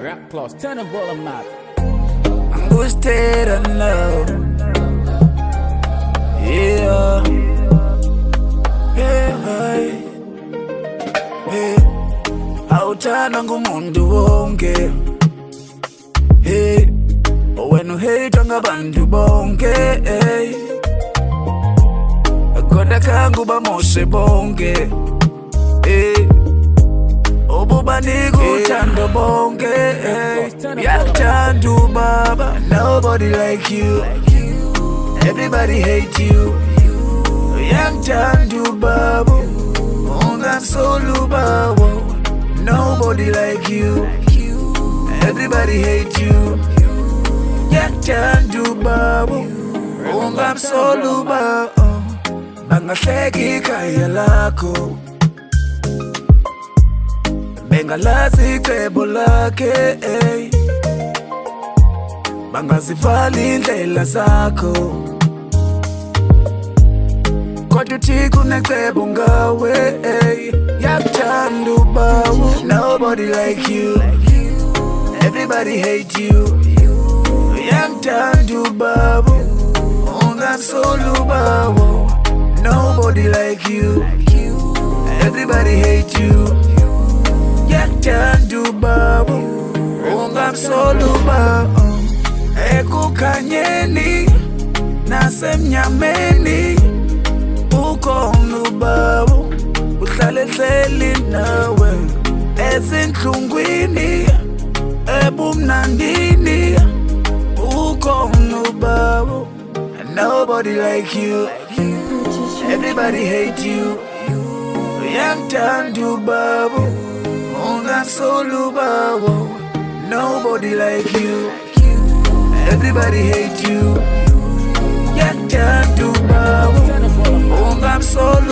Rap plus, turn the volume up. I'm gonna SteraNow. Yeah. Hey, hey. Awuthanda ngumuntu wonke. Hey. Wena uhate ngabantu bonke. Hey. Kodwa khange ubamoshe bonke. Hey. Ububanika uthando bonke. Yakuthanda ubaba. Nobody like you. Everybody hate you. Yakuthanda ubaba. Ungasoli ubaba. Nobody like you. Everybody hate you. Yakuthanda ubaba. Ungasoli ubaba. Bangahleka ikhaya lakho. Bengalazi icebo lakhe, ey. Bangazivali indlela zakho. Kodwa uthixo unecebo ngawe, ey. Yakuthanda ubaba. Nobody like you. Everybody hate you. Yakuthanda ubaba. Ungasoli ubaba. Nobody like you. Everybody hate you. Yakuthanda ubaba. Ungasoli ubaba. Ekukhanyeni nasemnyameni ukhona ubaba. Uhlala ehleli nawe ezinhlungwini ebumnandini ukhona ubaba. Nobody like you. Everybody hate you. Yakuthanda ubaba. Ungasoli ubaba. Nobody like you. Everybody hate you. Yakuthanda ubaba. Ungasoli